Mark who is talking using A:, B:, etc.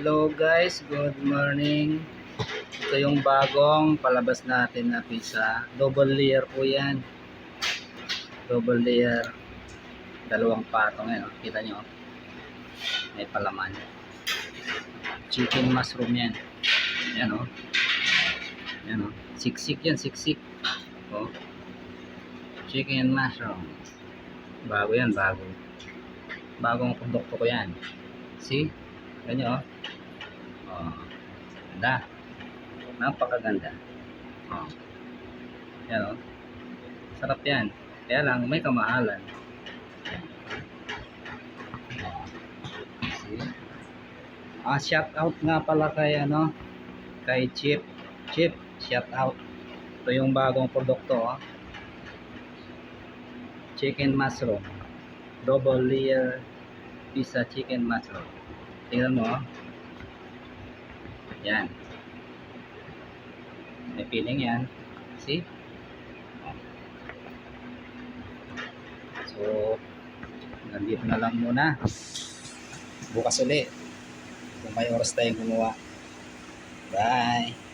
A: Hello guys, good morning. Ito yung bagong palabas natin na pizza. Double layer po yan. Double layer. Dalawang patong yan. Kita nyo. May palaman. Chicken mushroom yan. Yan o. Yan o. Siksik yan, siksik. O. Chicken mushroom. Bago yan, bago. Bagong produkto ko yan. See? Ganyan o. Oh, ganda. Napakaganda. Oh. Yan o. Sarap yan. Kaya lang may kamahalan. See? Shout out nga pala kay kay Chip. Chip, shout out. Ito yung bagong produkto oh. Chicken mushroom. Double layer pizza chicken mushroom. Tingnan mo oh. Yan. May feeling yan. See? So, nandito na lang muna. Bukas ulit. Kung may oras tayong gumawa. Bye!